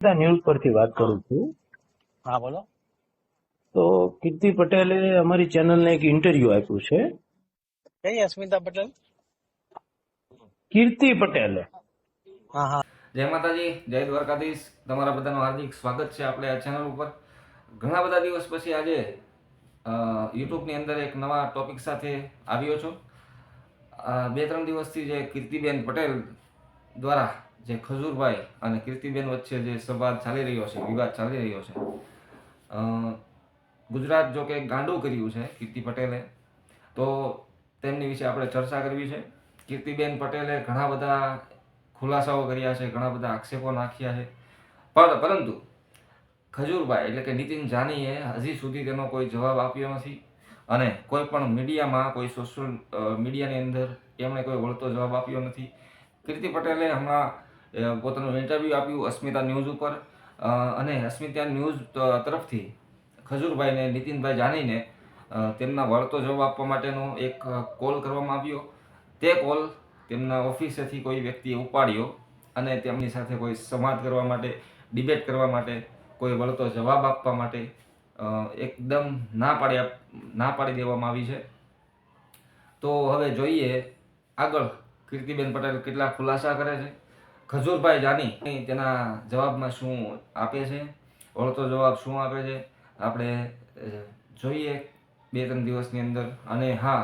News પરથી વાત કરું છું. હા બોલો. તો કીર્તિ પટેલે અમારી ચેનલને એક ઇન્ટરવ્યુ આપ્યું છે. કઈ અસ્મિતા પટેલ? કીર્તિ પટેલે. હા હા. જય માતાજી, જય દ્વારકાધીશ. તમારા બધાનું હાર્દિક સ્વાગત છે આપણે આ ચેનલ ઉપર. ઘણા બધા દિવસ પછી આજે યુટ્યુબની અંદર એક નવા ટોપિક સાથે આવ્યો છું. 2-3 દિવસથી જે કીર્તિબેન પટેલ દ્વારા જે ખજૂરભાઈ અને કીર્તિબેન વચ્ચે જે સંવાદ ચાલી રહ્યો છે, વિવાદ ચાલી રહ્યો છે, ગુજરાત જો કે ગાંડું કર્યું છે કીર્તિ પટેલે, તો તેમની વિશે આપણે ચર્ચા કરવી છે. કીર્તિબેન પટેલે ઘણા બધા ખુલાસાઓ કર્યા છે, ઘણા બધા આક્ષેપો નાખ્યા છે, પરંતુ ખજૂરભાઈ એટલે કે નીતિન જાનીએ હજી સુધી તેનો કોઈ જવાબ આપ્યો નથી અને કોઈ પણ મીડિયામાં, કોઈ સોશિયલ મીડિયાની અંદર એમણે કોઈ વળતો જવાબ આપ્યો નથી. કીર્તિ પટેલે હમણાં પોતાનું ઇન્ટરવ્યૂ આપ્યું અસ્મિતા ન્યૂઝ ઉપર અને અસ્મિતા ન્યૂઝ તરફથી ખજૂરભાઈને, નીતિનભાઈ જાનીને તેમના વળતો જવાબ આપવા માટેનો એક કોલ કરવામાં આવ્યો. તે કોલ તેમના ઓફિસેથી કોઈ વ્યક્તિએ ઉપાડ્યો અને તેમની સાથે કોઈ સંવાદ કરવા માટે, ડિબેટ કરવા માટે, કોઈ વળતો જવાબ આપવા માટે એકદમ ના પાડી દેવામાં આવી છે. તો હવે જોઈએ આગળ કીર્તિબેન પટેલ કેટલા ખુલાસા કરે છે, ખજૂરભાઈ જાની તેના જવાબમાં શું આપે છે, વળતો જવાબ શું આપે છે, આપણે જોઈએ 2-3 દિવસની અંદર. અને હા,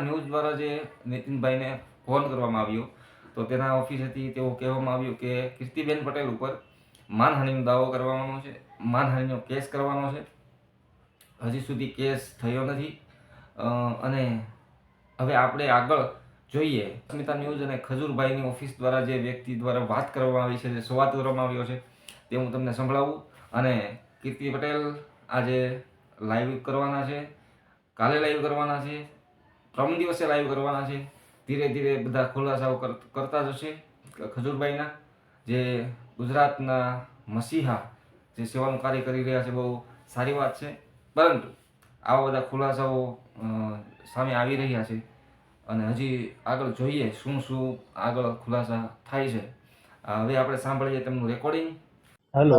ન્યૂઝ દ્વારા જે નીતિનભાઈને ફોન કરવામાં આવ્યો તો તેના ઓફિસેથી તેઓ કહેવામાં આવ્યું કે કીર્તિબેન પટેલ ઉપર માનહાનિનો દાવો કરવાનો છે, માનહાનિનો કેસ કરવાનો છે. હજી સુધી કેસ થયો નથી અને હવે આપણે આગળ જોઈએ અસ્મિતા ન્યૂઝ અને ખજૂરભાઈની ઓફિસ દ્વારા જે વ્યક્તિ દ્વારા વાત કરવામાં આવી છે, જે સંવાદ કરવામાં આવ્યો છે, તે હું તમને સંભળાવું. અને કીર્તિ પટેલ આજે લાઈવ કરવાના છે, કાલે લાઈવ કરવાના છે, 3 દિવસે લાઈવ કરવાના છે. ધીરે ધીરે બધા ખુલાસાઓ કરતા જશે ખજૂરભાઈના, જે ગુજરાતના મસીહા જે સેવાનું કાર્ય કરી રહ્યા છે, બહુ સારી વાત છે. પરંતુ આવા બધા ખુલાસાઓ સામે આવી રહ્યા છે અને હજી આગળ જોઈએ શું આગળ ખુલાસા થાય છે. હવે આપણે સાંભળીએ તેમનું રેકોર્ડિંગ. હેલો,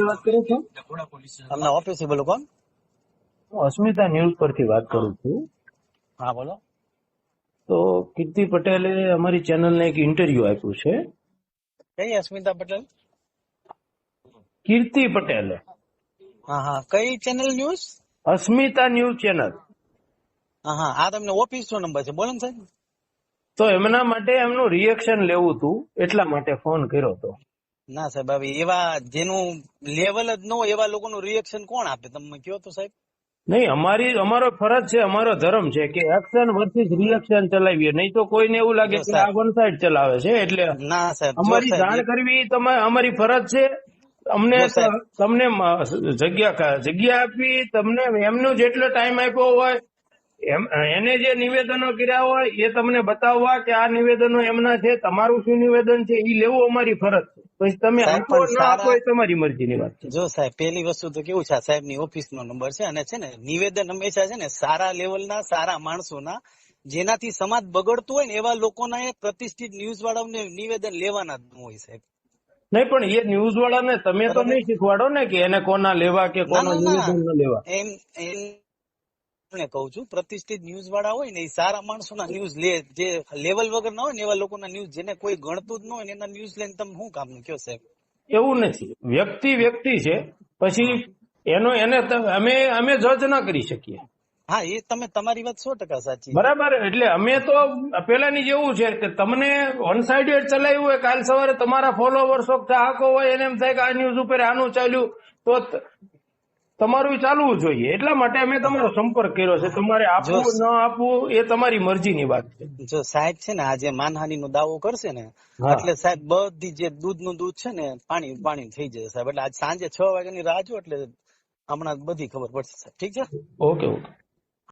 વાત કરો છો? તમને ઓફિસે બોલો. કોણ? અસ્મિતા ન્યૂઝ પરથી વાત કરું છું. હા બોલો. તો કીર્તિ પટેલે અમારી ચેનલને એક ઇન્ટરવ્યુ આપ્યું છે. કઈ અસ્મિતા પટેલ? કીર્તિ પટેલે. હા હા. કઈ ચેનલ ન્યૂઝ? અસ્મિતા ન્યૂઝ ચેનલ. હા હા. આ તમને ઓફિસનો નંબર છે, બોલો ને સાહેબ. તો એમના માટે એમનું રિએક્શન લેવું હતું, એટલા માટે ફોન કર્યો હતો. ના સાહેબ, હવે એવા જેનું લેવલ જ ન હોય એવા લોકોનું રિએક્શન કોણ આપે, તમે કહો તો સાહેબ. નહીં, અમારો ફરજ છે, અમારો ધર્મ છે કે એક્શન વર્સિસ રિએક્શન ચલાવીએ, નહીં તો કોઈને એવું લાગે કે આ વન સાઈડ ચલાવે છે. એટલે ના સાહેબ, અમારી જાણ કરવી અમારી ફરજ છે. અમને તમને જગ્યા આપવી, તમને એમનો જેટલો ટાઈમ આપ્યો હોય, એને જે નિવેદનો કર્યા હોય એ તમને બતાવવા કે આ નિવેદનો એમના છે, તમારું શું નિવેદન છે એ લેવું અમારી ફરજ છે. પછી તમે આપો ના આપો એ તમારી મરજીની વાત છે. જો સાહેબ, પેલી વસ્તુ તો કેવું છે, સાહેબ ની ઓફિસ નો નંબર છે અને છે ને નિવેદન હંમેશા છે ને સારા લેવલના, સારા માણસોના, જેનાથી સમાજ બગડતું હોય ને એવા લોકોના પ્રતિષ્ઠિત ન્યૂઝ વાળાઓને નિવેદન લેવાના જ હોય સાહેબ. નહીં, પણ એ ન્યૂઝ વાળાને તમે તો નહીં શીખવાડો ને કે એને કોના લેવા કે કોના નિવેદન ન લેવા. એમ કહું છું, પ્રતિષ્ઠિત ન્યૂઝ વાળા હોય ને એ સારા માણસોના ન્યૂઝ લે, જે લેવલ વગર ના હોય ને એવા લોકોના ન્યૂઝ, જેને કોઈ ગણતું જ ન હોય ને એના ન્યૂઝ લઈને તમે શું કામનું કયો સાહેબ? એવું નથી, વ્યક્તિ છે, પછી અમે જજ ના કરી શકીએ. હા, એ તમે તમારી વાત 100% સાચી, બરાબર. એટલે અમે તો પેલાની જેવું છે કે તમને વન સાઇડેડ ચલાવ્યું હોય, કાલ સવારે તમારા ફોલોવર્સો ચાહકો હોય એને એમ થાય કે આ ન્યૂઝ ઉપર આનું ચાલ્યું તો તમારું ચાલવું જોઈએ. એટલા માટે અમે તમારો સંપર્ક કર્યો છે. તમારે આપવું ન આપવું એ તમારી મરજીની વાત છે. જો સાહેબ છે ને આજે માનહાનિ નો દાવો કરશે ને એટલે સાહેબ બધી જે દૂધનું દૂધ છે ને પાણી થઈ જશે સાહેબ. એટલે આજ સાંજે 6 વાગ્યાની રાહ જો, એટલે હમણાં બધી ખબર પડશે સાહેબ. ઠીક છે? ઓકે.